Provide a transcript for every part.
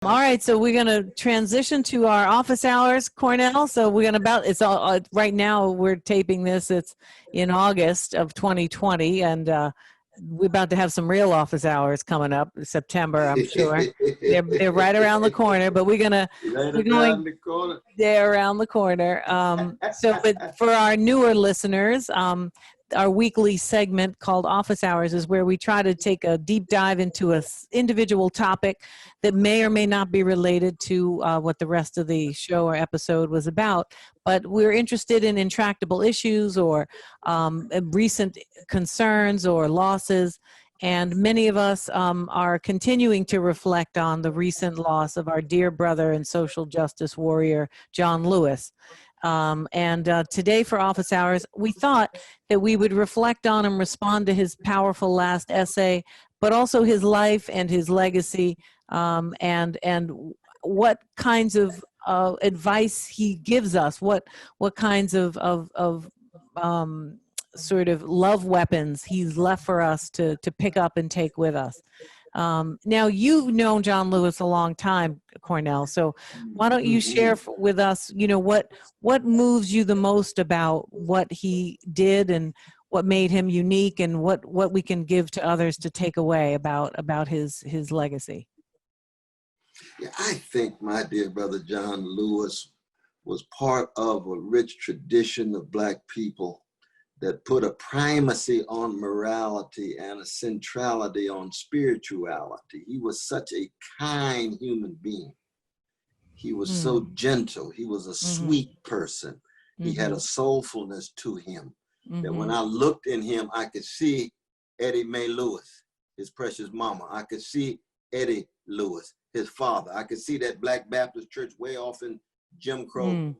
All right, so we're going to transition to our office hours, Cornel. So we're going to it's all right now. We're taping this. It's in August of 2020, and we're about to have some real office hours coming up September. I'm sure they're right around the corner. But we're going they're around the corner. But for our newer listeners, our weekly segment called Office Hours is where we try to take a deep dive into an individual topic that may or may not be related to what the rest of the show or episode was about. But we're interested in intractable issues or recent concerns or losses. And many of us are continuing to reflect on the recent loss of our dear brother and social justice warrior, John Lewis. Today for Office Hours, we thought that we would reflect on and respond to his powerful last essay, but also his life and his legacy, and what kinds of advice he gives us, what kinds of sort of love weapons he's left for us to pick up and take with us. Now, you've known John Lewis a long time, Cornel, so why don't you share with us, what moves you the most about what he did and what made him unique, and what we can give to others to take away about his legacy? Yeah, I think my dear brother John Lewis was part of a rich tradition of Black people that put a primacy on morality and a centrality on spirituality. He was such a kind human being. He was so gentle. He was a sweet person. He had a soulfulness to him that when I looked in him, I could see Eddie Mae Lewis, his precious mama. I could see Eddie Lewis, his father. I could see that Black Baptist church way off in Jim Crow,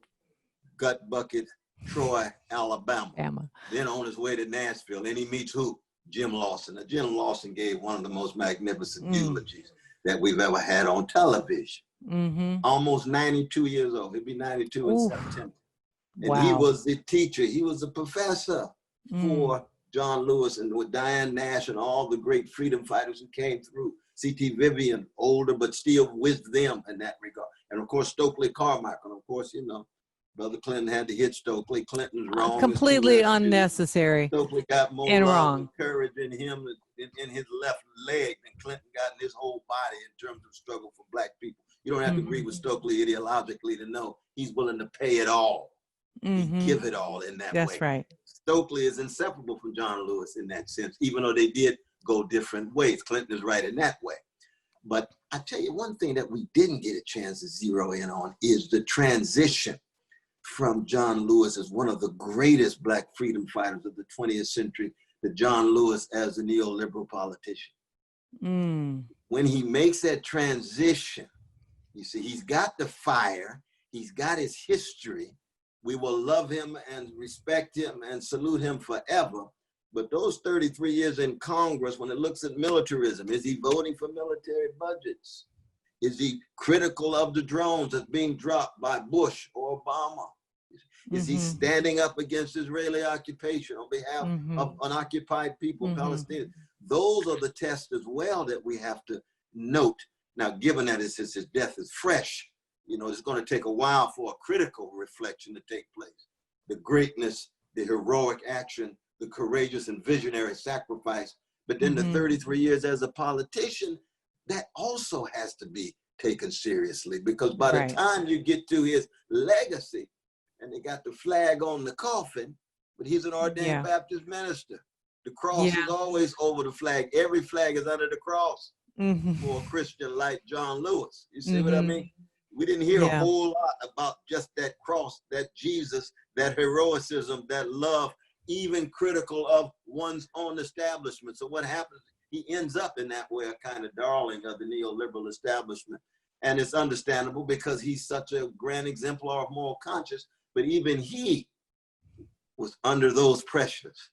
gut bucket, Troy, Alabama. Then on his way to Nashville, and he meets who? Jim Lawson. Now, Jim Lawson gave one of the most magnificent eulogies that we've ever had on television. Almost 92 years old. He'll be 92 in September. And he was the teacher. He was a professor for John Lewis, and with Diane Nash and all the great freedom fighters who came through. C.T. Vivian, older, but still with them in that regard. And of course, Stokely Carmichael. Of course, Brother Clinton had to hit Stokely. Clinton's wrong. Completely unnecessary. Stokely got more love and courage in him in his left leg than Clinton got in his whole body in terms of struggle for Black people. You don't have to agree with Stokely ideologically to know he's willing to pay it all. Give it all in that way. That's right. Stokely is inseparable from John Lewis in that sense, even though they did go different ways. Clinton is right in that way. But I tell you, one thing that we didn't get a chance to zero in on is the transition from John Lewis as one of the greatest Black freedom fighters of the 20th century to John Lewis as a neoliberal politician. When he makes that transition, you see, he's got the fire, he's got his history. We will love him and respect him and salute him forever. But those 33 years in Congress, when it looks at militarism, is he voting for military budgets? Is he critical of the drones that's being dropped by Bush or Obama? Is he standing up against Israeli occupation on behalf of unoccupied people, Palestinians? Those are the tests as well that we have to note. Now, given that his death is fresh, it's going to take a while for a critical reflection to take place. The greatness, the heroic action, the courageous and visionary sacrifice, but then the 33 years as a politician, that also has to be taken seriously, because by the time you get to his legacy, and they got the flag on the coffin, but he's an ordained Baptist minister. The cross is always over the flag. Every flag is under the cross for a Christian like John Lewis. You see what I mean? We didn't hear a whole lot about just that cross, that Jesus, that heroicism, that love, even critical of one's own establishment. So what happens? He ends up in that way a kind of darling of the neoliberal establishment. And it's understandable because he's such a grand exemplar of moral conscience, but even he was under those pressures.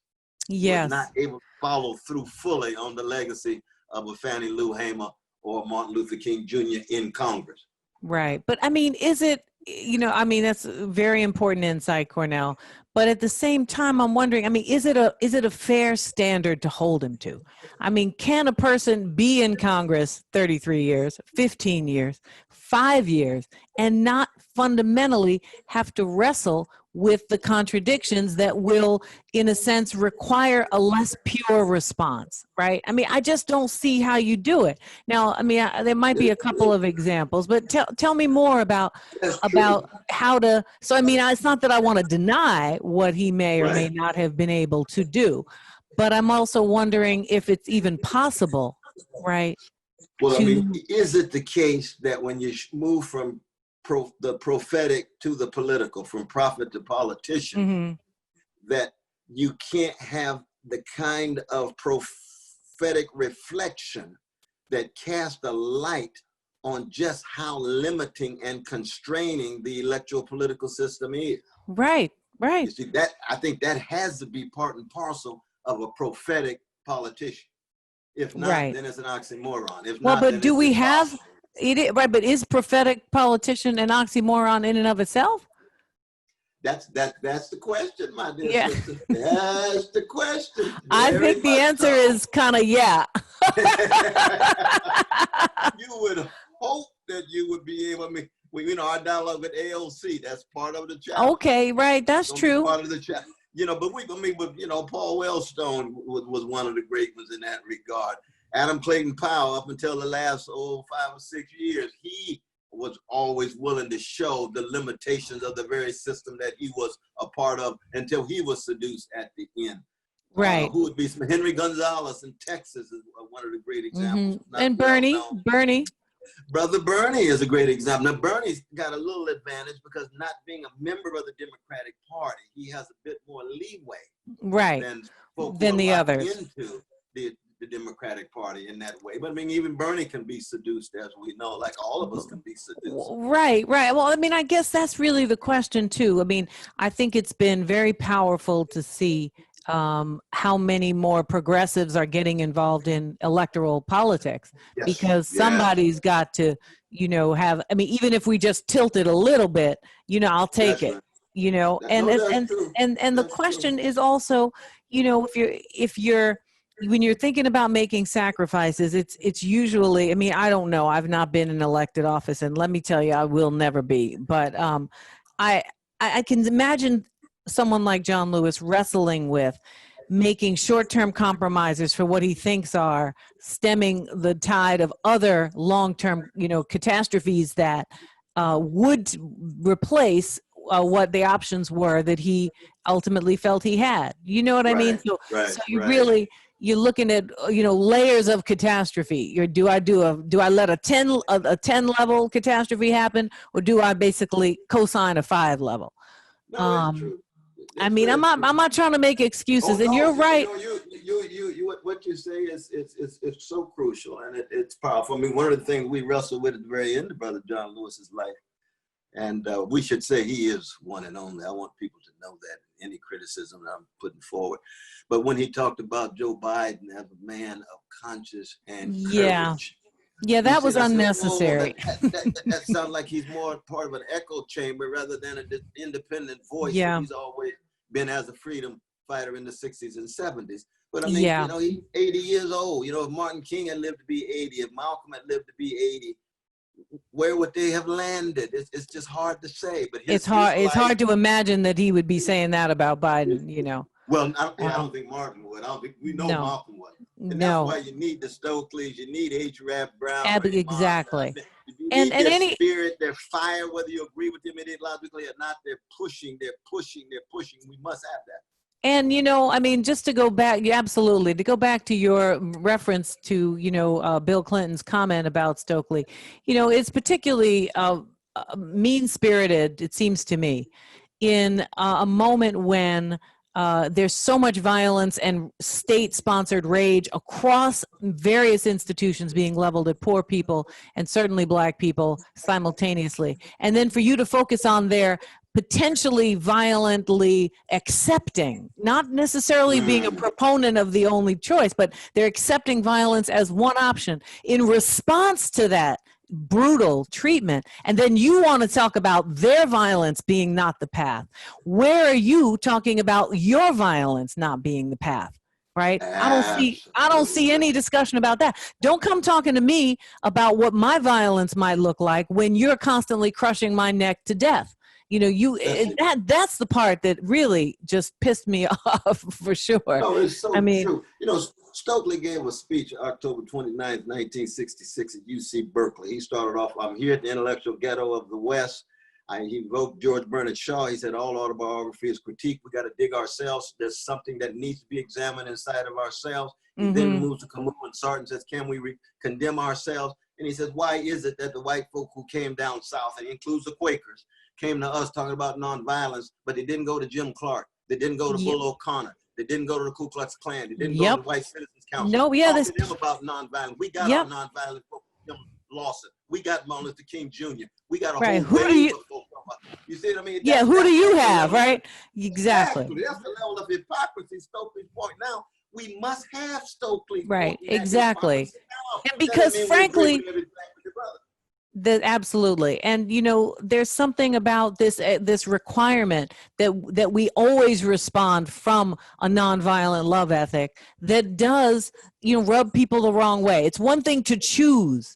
Was not able to follow through fully on the legacy of a Fannie Lou Hamer or Martin Luther King Jr. in Congress. Right. But I mean, is it, that's a very important insight, Cornel. But at the same time, I'm wondering, I mean, is it a fair standard to hold him to? I mean, can a person be in Congress 33 years, 15 years, 5 years, and not fundamentally have to wrestle with the contradictions that will, in a sense, require a less pure response, right? I mean, I just don't see how you do it. Now, I mean, there might be a couple of examples, but tell me more about how to. So, I mean, it's not that I want to deny what he may or may not have been able to do, but I'm also wondering if it's even possible, right? Well, I mean, is it the case that when you move from the prophetic to the political, from prophet to politician, that you can't have the kind of prophetic reflection that casts a light on just how limiting and constraining the electoral political system is? Right, right. You see, that I think that has to be part and parcel of a prophetic politician. If not, then it's an oxymoron. If well, not, but then do it's we impossible. have it? Right, but is prophetic politician an oxymoron in and of itself? That's the question, my dear Yeah. sister. That's the question. I think the answer is kind of yeah. You would hope that you would be able. I mean, you know, our dialogue with AOC, that's part of the challenge. Okay, right, that's true. Part of the challenge. You know, but you know, Paul Wellstone was one of the great ones in that regard. Adam Clayton Powell, up until the last 5 or 6 years, he was always willing to show the limitations of the very system that he was a part of until he was seduced at the end. Right. Who would be Henry Gonzalez in Texas is one of the great examples. And Bernie. Brother Bernie is a great example. Now, Bernie's got a little advantage because not being a member of the Democratic Party, he has a bit more leeway than folks than the others into the Democratic Party in that way. But I mean, even Bernie can be seduced, as we know, like all of us can be seduced. Right. Well, I mean, I guess that's really the question too. I mean, I think it's been very powerful to see how many more progressives are getting involved in electoral politics, because somebody's got to, you know, have, I mean, even if we just tilt it a little bit, you know, I'll take it, you know, and the question is also, you know, when you're thinking about making sacrifices, it's usually, I mean, I don't know, I've not been in elected office, and let me tell you, I will never be, but I can imagine someone like John Lewis wrestling with making short-term compromises for what he thinks are stemming the tide of other long-term, you know, catastrophes that would replace what the options were that he ultimately felt he had. You know what I mean? So you you're looking at, you know, layers of catastrophe. Do I let a 10 level catastrophe happen, or do I basically co-sign a 5 level? No, it's true. I mean, I'm not trying to make excuses, and you're right. What you say is so crucial, and it's powerful. I mean, one of the things we wrestled with at the very end of Brother John Lewis's life, and we should say he is one and only. I want people to know that in any criticism that I'm putting forward. But when he talked about Joe Biden as a man of conscience and courage. Yeah, that was unnecessary. That sounds like he's more part of an echo chamber rather than an independent voice. Yeah. He's always been as a freedom fighter in the 60s and 70s. But I mean, you know, he's 80 years old. You know, if Martin King had lived to be 80, if Malcolm had lived to be 80, where would they have landed? It's just hard to say. But it's hard to imagine that he would be saying that about Biden, you know. Well, I don't think Martin would. I don't think we know Malcolm would. And that's why you need the Stokeleys, you need H. Rap Brown. Exactly. And their spirit, their fire, whether you agree with them ideologically or not, they're pushing. We must have that. And, you know, I mean, just to go back, absolutely, to go back to your reference to, you know, Bill Clinton's comment about Stokely, you know, it's particularly mean-spirited, it seems to me, in a moment when there's so much violence and state-sponsored rage across various institutions being leveled at poor people and certainly Black people simultaneously. And then for you to focus on their potentially violently accepting, not necessarily being a proponent of the only choice, but they're accepting violence as one option. In response to that, brutal treatment, and then you want to talk about their violence being not the path. Where are you talking about your violence not being the path? Right? I don't see any discussion about that. Don't come talking to me about what my violence might look like when you're constantly crushing my neck to death. You know, that's the part that really just pissed me off for sure. No, it's so I mean, true. You know, Stokely gave a speech October 29th, 1966 at UC Berkeley. He started off, I'm here at the intellectual ghetto of the West. He invoked George Bernard Shaw. He said, all autobiography is critique. We got to dig ourselves. There's something that needs to be examined inside of ourselves. He then moves to Camus and Sartre and says, can we condemn ourselves? And he says, why is it that the white folk who came down south, and includes the Quakers, came to us talking about nonviolence, but they didn't go to Jim Clark. They didn't go to Bull O'Connor. They didn't go to the Ku Klux Klan. They didn't go to the White Citizens Council. No, yeah, talk to them about nonviolence. We got our nonviolent folk, Jim Lawson. We got Martin Luther King Jr. We got a whole wave of folk. You see what I mean? Yeah, who do you have, right? Exactly. That's the level of hypocrisy. Stokely's point. Now, we must have Stokely. Right, exactly. And because frankly, absolutely. And you know, there's something about this this requirement that we always respond from a nonviolent love ethic that does, you know, rub people the wrong way. It's one thing to choose.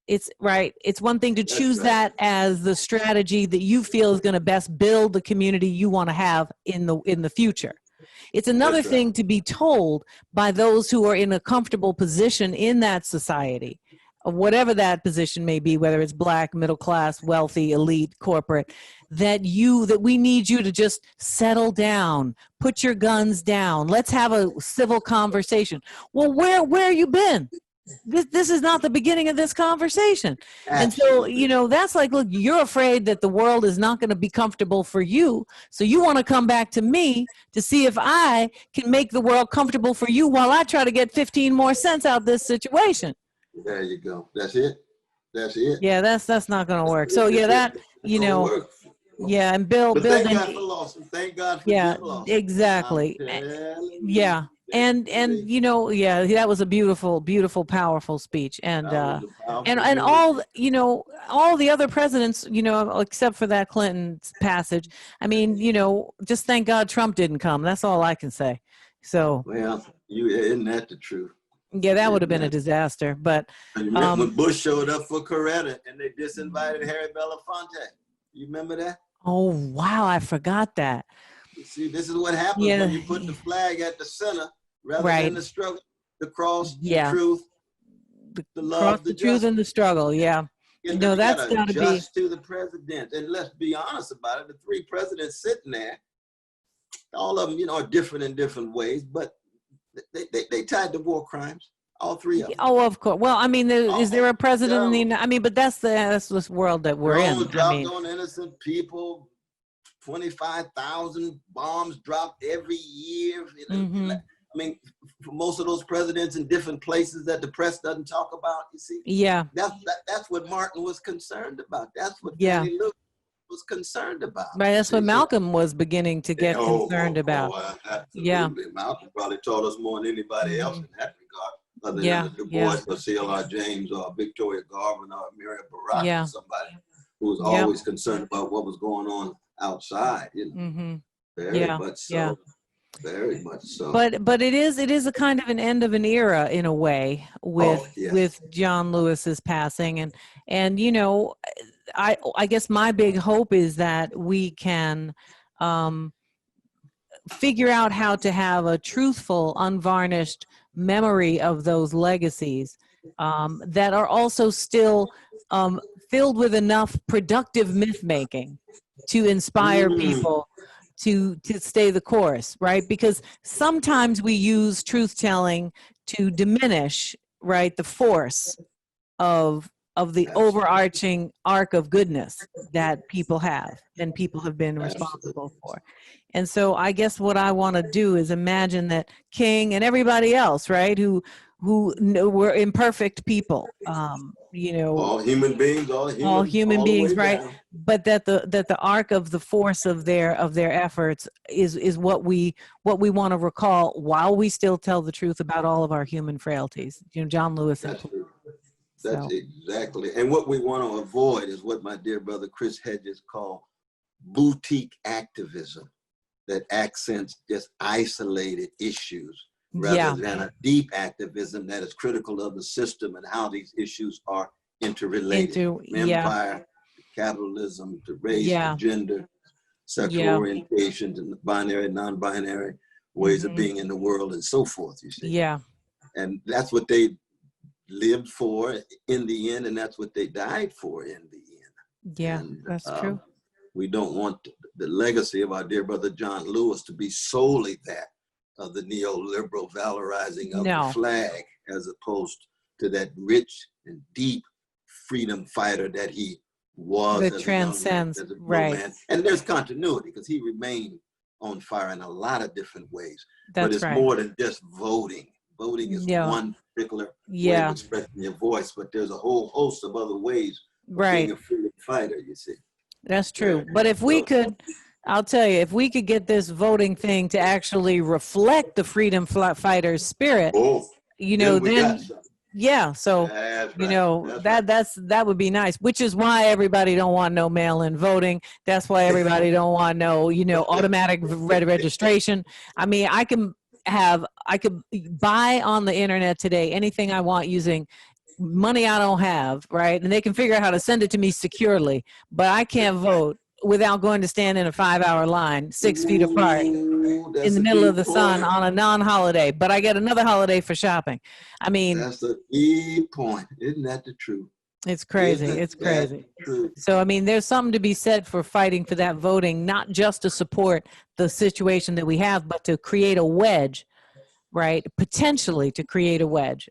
It's right. It's one thing to choose that as the strategy that you feel is going to best build the community you want to have in the future. It's another thing to be told by those who are in a comfortable position in that society, whatever that position may be, whether it's black, middle class, wealthy, elite, corporate, that we need you to just settle down, put your guns down. Let's have a civil conversation. Well, where you been? This is not the beginning of this conversation. Absolutely. And so, you know, that's like, look, you're afraid that the world is not going to be comfortable for you. So you want to come back to me to see if I can make the world comfortable for you while I try to get 15 more cents out of this situation. There you go. That's it. That's it. Yeah, that's not going to work. So yeah, that, you know, yeah, and Bill, thank God for Lawson. Thank God for yeah, Lawson. Exactly. Yeah. And you know, yeah, that was a beautiful, powerful speech. And and all, you know, all the other presidents, you know, except for that Clinton passage, I mean, you know, just thank God Trump didn't come. That's all I can say. So well, isn't that the truth? Yeah, that would have been a disaster. But when Bush showed up for Coretta and they disinvited Harry Belafonte, you remember that? Oh wow, I forgot that. You see, this is what happens when you put the flag at the center rather than the struggle, the cross, the truth, the love, the truth, and the struggle. Yeah, you know, that's got to be to the president. And let's be honest about it: the three presidents sitting there, all of them, you know, are different in different ways, but they tied to war crimes. All three of them. Oh, of course. Well, I mean, is there a president in the? I mean, but that's this world that we're in. Dropped on innocent people. 25,000 bombs dropped every year. You know, I mean, for most of those presidents in different places that the press doesn't talk about. You see. Yeah. That's what Martin was concerned about. That's what Fannie Lou was concerned about. Right. That's what Malcolm was beginning to get concerned about. Absolutely. Yeah. Malcolm probably taught us more than anybody else in that regard. Other than Du Bois or C.L.R. James or Victoria Garvin or Miriam Barack or somebody who was always concerned about what was going on outside. You know? Very much so. Yeah. Very much so. But it is a kind of an end of an era in a way with John Lewis's passing, and you know, I guess my big hope is that we can figure out how to have a truthful, unvarnished memory of those legacies that are also still filled with enough productive myth making to inspire people to stay the course, right? Because sometimes we use truth telling to diminish, right, the force of the overarching arc of goodness that people have and people have been responsible for. And so I guess what I want to do is imagine that King and everybody else, right, who were imperfect people, you know, all human beings, right? Down. But that the arc of the force of their efforts is what we want to recall while we still tell the truth about all of our human frailties. You know, John Lewis. That's So, exactly. And what we want to avoid is what my dear brother Chris Hedges called boutique activism, that accents just isolated issues rather yeah, than a deep activism that is critical of the system and how these issues are interrelated. From yeah, empire, to capitalism, to race, to yeah, gender, sexual yeah, orientation, to binary, non-binary ways of hmm, being in the world and so forth, you see. yeah, And that's what they lived for in the end, and that's what they died for in the end. yeah, And that's true. we don't want the legacy of our dear brother John Lewis to be solely that of the neoliberal valorizing of the No, flag, as opposed to that rich and deep freedom fighter that he was that as a young man, transcends, as a grown right. man. And there's continuity because he remained on fire in a lot of different ways. But That's it's right. more than just voting. Voting is Yeah, one particular way of yeah, expressing your voice, but there's a whole host of other ways of being right. a freedom fighter, you see. That's Yeah. true. But if we So, could, I'll tell you, if we could get this voting thing to actually reflect the freedom fighters' spirit, oh, then we got then something. yeah. So, That's right. That's right. that would be nice. Which is why everybody don't want no mail-in voting. That's why everybody don't want no, automatic registration. I mean, I could buy on the internet today anything I want using money I don't have, right? And they can figure out how to send it to me securely, but I can't vote without going to stand in a 5-hour line, 6 feet apart Ooh, in that's the a middle key of the sun point. on a non-holiday, but I get another holiday for shopping. I mean, That's a key point. Isn't that the truth? it's crazy. Isn't It's that crazy. true? So, I mean, there's something to be said for fighting for that voting, not just to support the situation that we have, but to create a wedge, right? Potentially to create a wedge.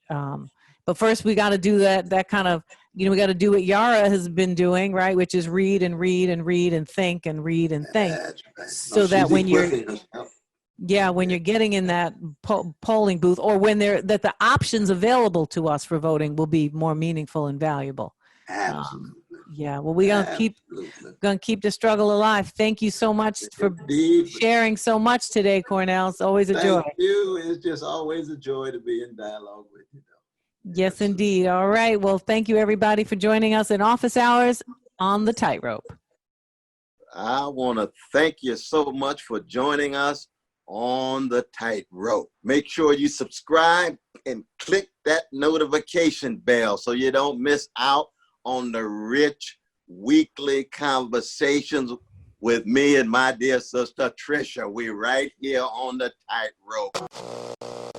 But first we got to do that kind of, we got to do what Yara has been doing, right? Which is read and read and read and think and read and think. That's right. No, So that she's when you're, equipping us. Yep. when you're getting in that polling booth, or when that the options available to us for voting will be more meaningful and valuable. Absolutely. Yeah, well, we're gonna keep the struggle alive. Thank you so much for Indeed. sharing so much today, Cornel. It's always a joy. Thank you. It's just always a joy to be in dialogue with you. Yes, Absolutely. indeed. All right. Well, thank you everybody for joining us in Office Hours on the Tightrope. I want to thank you so much for joining us on the Tightrope. Make sure you subscribe and click that notification bell so you don't miss out on the rich weekly conversations with me and my dear sister Tricia. We're right here on the Tightrope.